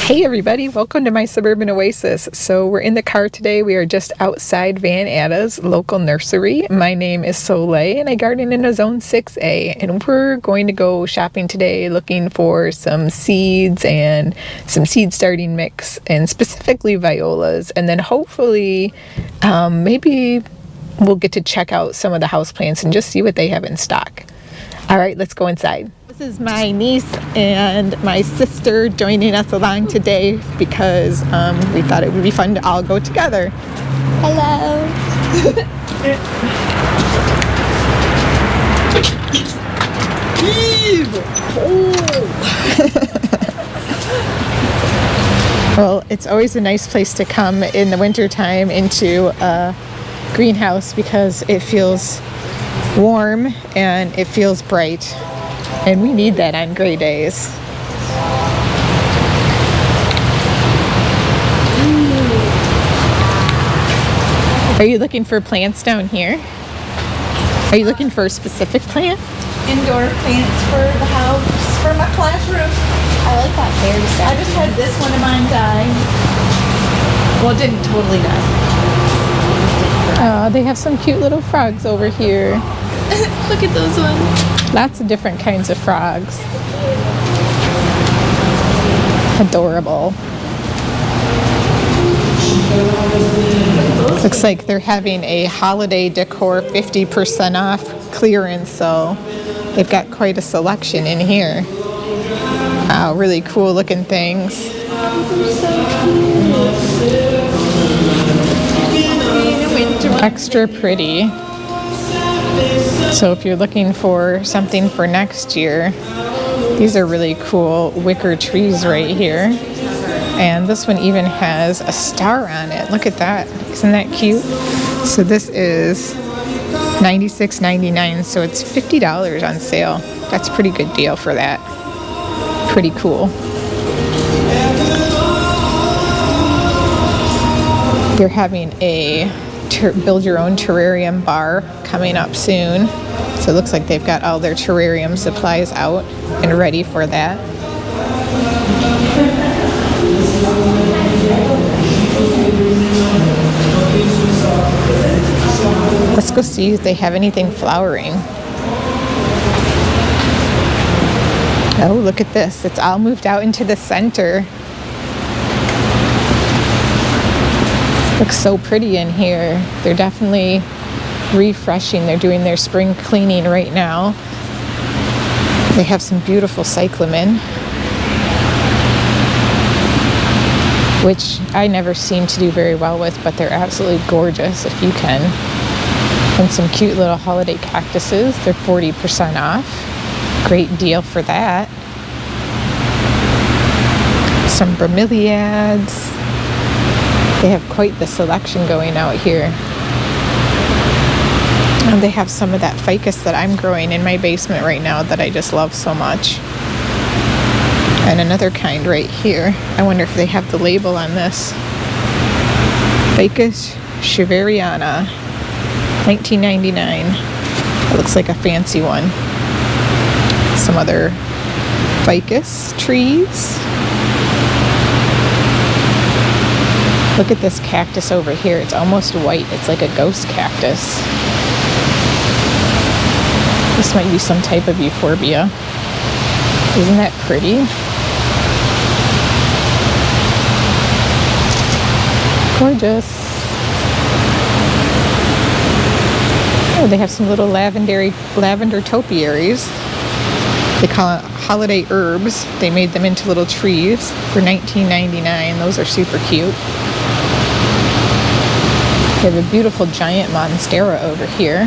Hey everybody, welcome to my Suburban Oasis. So we're in the car today. We are just outside Van Atta's local nursery. My name is Soleil and I garden in a zone 6A, and we're going to go shopping today looking for some seeds and some seed starting mix, and specifically violas, and then hopefully maybe we'll get to check out some of the houseplants and just see what they have in stock. All right, let's go inside. This is my niece and my sister joining us along today because we thought it would be fun to all go together. Hello. Well, it's always a nice place to come in the wintertime into a greenhouse because it feels warm and it feels bright. And we need that on gray days. Are you looking for plants down here? Are you looking for a specific plant? Indoor plants for the house, for my classroom. I like that berry stuff. I just had this one of mine die. Well, it didn't totally die. Oh, they have some cute little frogs over here. Look at those ones. Lots of different kinds of frogs. Adorable. Looks like they're having a holiday decor 50% off clearance, so they've got quite a selection in here. Wow, really cool looking things. Extra pretty. So if you're looking for something for next year, these are really cool wicker trees right here. And this one even has a star on it. Look at that. Isn't that cute? So this is $96.99, so it's $50 on sale. That's a pretty good deal for that. Pretty cool. They're having a build your own terrarium bar coming up soon. So it looks like they've got all their terrarium supplies out and ready for that. Let's go see if they have anything flowering. Oh, look at this. It's all moved out into the center. Looks so pretty in here. They're definitely refreshing. They're doing their spring cleaning right now. They have some beautiful cyclamen, which I never seem to do very well with, but they're absolutely gorgeous if you can. And some cute little holiday cactuses. They're 40% off. Great deal for that. Some bromeliads. They have quite the selection going out here. And they have some of that ficus that I'm growing in my basement right now that I just love so much. And another kind right here. I wonder if they have the label on this. Ficus Shiveriana, $19.99. It looks like a fancy one. Some other ficus trees. Look at this cactus over here. It's almost white. It's like a ghost cactus. This might be some type of euphorbia. Isn't that pretty? Gorgeous. Oh, they have some little lavender topiaries. They call it holiday herbs. They made them into little trees for $19.99. Those are super cute. They have a beautiful giant monstera over here.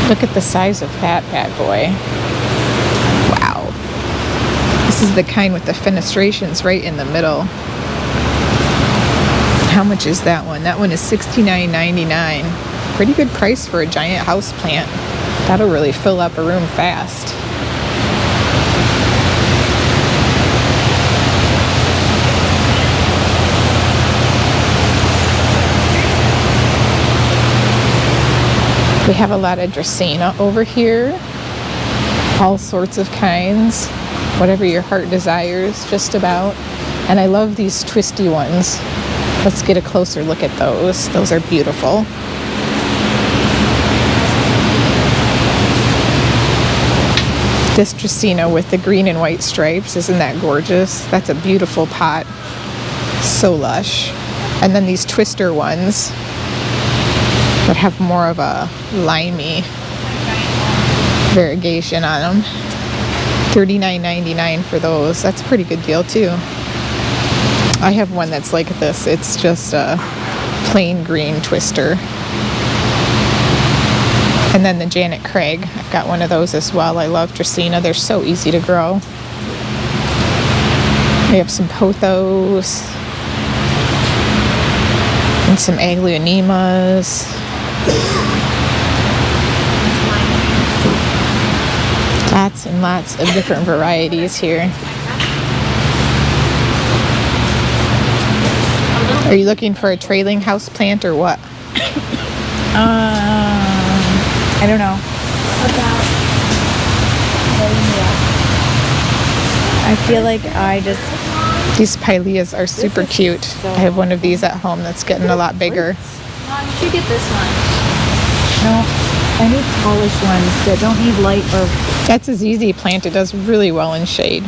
Look at the size of that bad boy. Wow. This is the kind with the fenestrations right in the middle. How much is that one? That one is $69.99. Pretty good price for a giant house plant. That'll really fill up a room fast. We have a lot of Drina over here. all sorts of kinds, whatever your heart desires, just about. And I love these twisty ones. Let's get a closer look at those. Those are beautiful. This Drina with the green and white stripes, isn't that gorgeous? That's a beautiful pot. So lush. And then these twister ones that have more of a limey variegation on them. $39.99 for those. That's a pretty good deal too. I have one that's like this. It's just a plain green twister. And then the Janet Craig. I've got one of those as well. I love Drina. They're so easy to grow. We have some pothos. And some aglaonemas. Lots and lots of different varieties here. Are you looking for a trailing house plant or what? I don't know. I feel like I just... These Pileas are super cute. I have one of these at home that's getting a lot bigger. Mom, you should get this one. No, I need polished ones that don't need light or... That's a ZZ plant. It does really well in shade.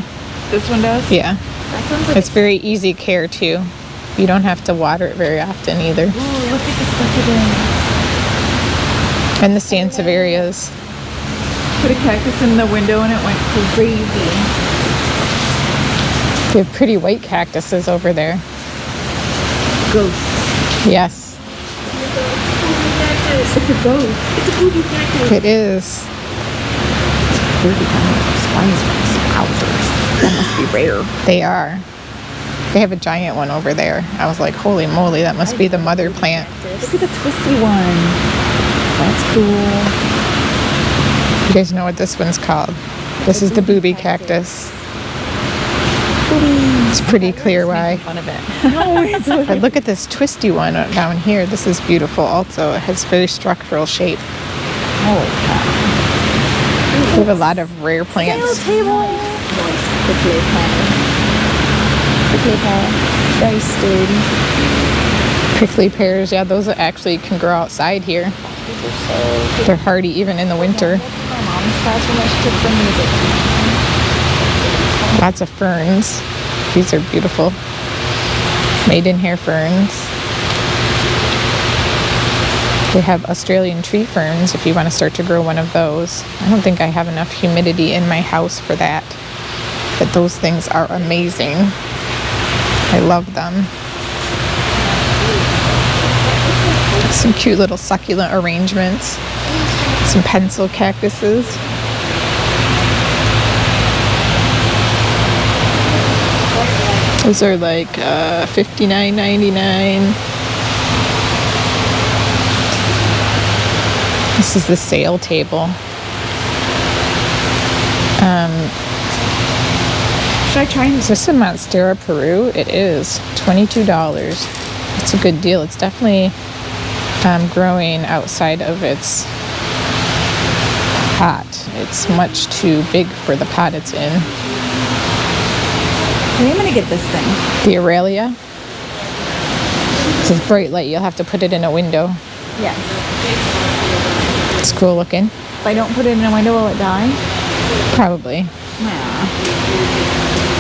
This one does? Yeah. That sounds like It's very easy care too. You don't have to water it very often either. Ooh, look at the stuff you're doing. And the Sansevierias. Put a cactus in the window and it went crazy. We have pretty white cactuses over there. Ghost. Yes, It's a ghost. It's a booby cactus. it is. That must be rare. They are. They have a giant one over there. I was like, holy moly, that must be the mother plant. Look at the twisty one. That's cool. You guys know what this one's called? This is the booby cactus. It's pretty clear why. Fun of it. But look at this twisty one down here. This is beautiful also. It has very structural shape. Holy cow. We have a lot of rare plants. Table. Prickly pear. Very sturdy. Prickly pears, yeah, those actually can grow outside here. these are so cute. They're hardy even in the winter. My mom's classroom that she took for music. Lots of ferns. These are beautiful. Maidenhair ferns. They have Australian tree ferns if you want to start to grow one of those. I don't think I have enough humidity in my house for that. But those things are amazing. I love them. Some cute little succulent arrangements. Some pencil cactuses. Those are like $59.99. This is the sale table. Should I try and... Is this a Monera Peru? It is. $22. It's a good deal. It's definitely growing outside of its pot. It's much too big for the pot it's in. I'm gonna get this thing. The Aurelia. This is bright light. You'll have to put it in a window. Yes. It's cool looking. If I don't put it in a window, will it die? Probably. Nah.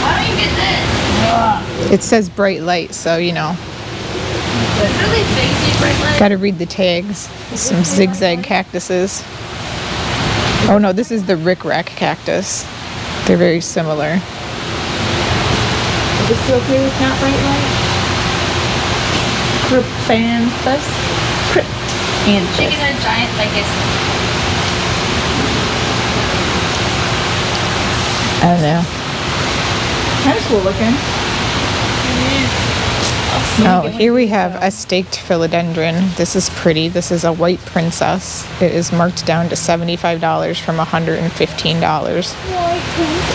Why don't you get this? It says bright light, so you know. It's really fancy bright light. Gotta read the tags. Some Zig Zag Cactuses. Oh no, this is the Rickrack Cactus. They're very similar. Is this okay with not bright light? Cryptanthus. Cryptanthus. Chicken and giant ficus. I don't know. Kind of cool looking. Oh, here we have a staked philodendron. This is pretty. This is a white princess. It is marked down to $75 from $115.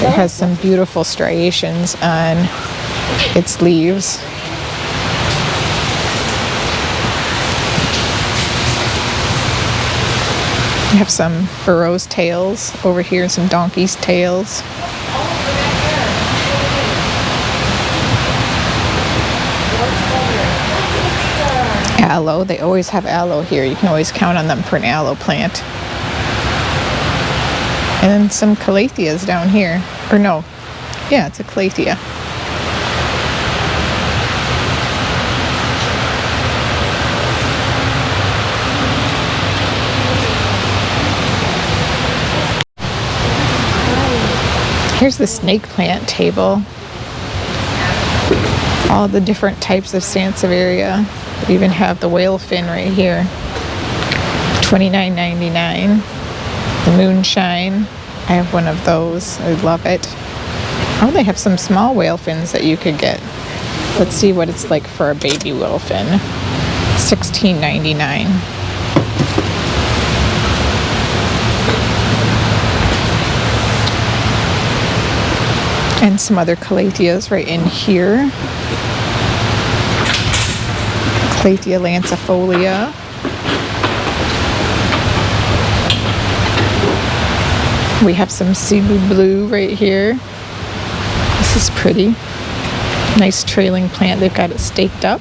It has some beautiful striations on its leaves. We have some burro's tails over here and some donkey's tails. Aloe, they always have aloe here. You can always count on them for an aloe plant. And then some calatheas down here. Or no, yeah, it's a calathea. Here's the snake plant table. All the different types of Sansevieria. We even have the whale fin right here. $29.99. The moonshine. I have one of those. I love it. Oh, they have some small whale fins that you could get. Let's see what it's like for a baby whale fin. $16.99. And some other calatheas right in here. Calathea lancifolia. We have some Cebu blue right here. This is pretty. Nice trailing plant. They've got it staked up.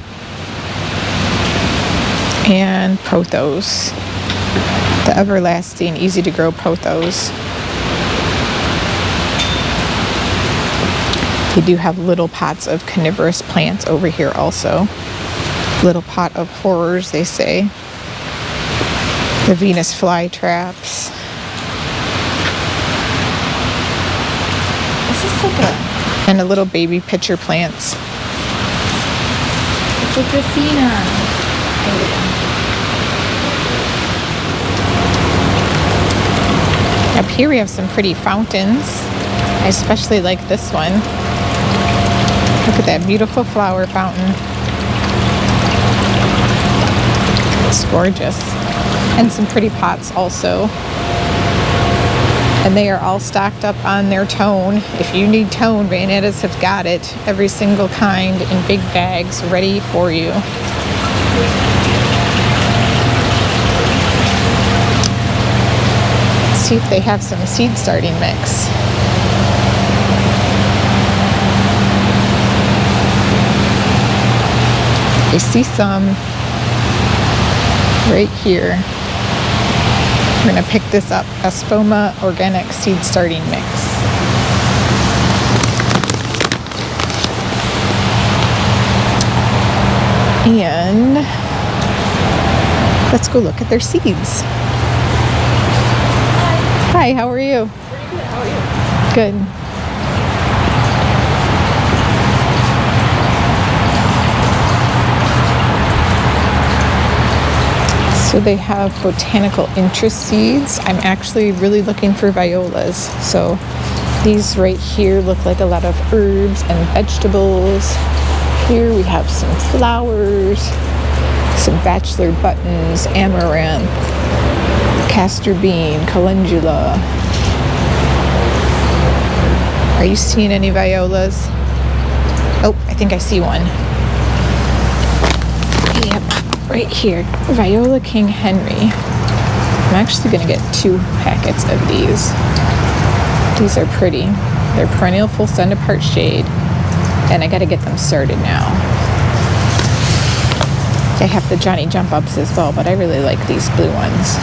And pothos. The everlasting, easy to grow pothos. They do have little pots of carnivorous plants over here also. Little pot of horrors, they say. The Venus flytraps. This is like And a little baby pitcher plants. it's a Dracaena. Up here we have some pretty fountains. I especially like this one. Look at that beautiful flower fountain. It's gorgeous. And some pretty pots also. And they are all stocked up on their tone. If you need tone, Van Etta's have got it. Every single kind in big bags ready for you. Let's see if they have some seed starting mix. I see some right here. We're going to pick this up. Espoma Organic Seed Starting Mix. And let's go look at their seeds. Hi, how are you? Pretty good. How are you? Good. So they have botanical interest seeds. I'm actually really looking for violas. So these right here look like a lot of herbs and vegetables. Here we have some flowers, some bachelor buttons, amaranth, castor bean, calendula. Are you seeing any violas? Oh, I think I see one. Yep. Right here, Viola King Henry. I'm actually going to get 2 packets of these. These are pretty. They're perennial full sun apart shade, and I got to get them started now. They have the Johnny Jump Ups as well, but I really like these blue ones.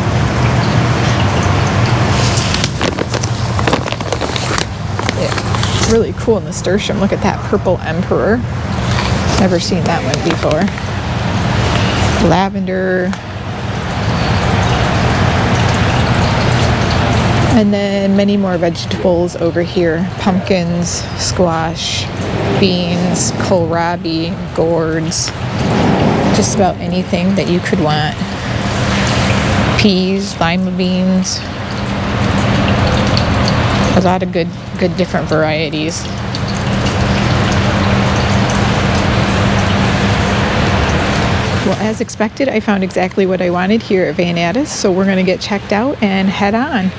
It's really cool nasturtium. Look at that purple emperor. Never seen that one before. Lavender, and then many more vegetables over here. Pumpkins, squash, beans, kohlrabi, gourds, just about anything that you could want. Peas, lima beans, a lot of good different varieties. Well, as expected, I found exactly what I wanted here at Van Etta's, so we're going to get checked out and head on.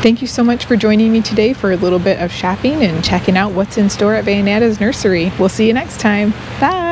Thank you so much for joining me today for a little bit of shopping and checking out what's in store at Van Etta's Nursery. We'll see you next time. Bye!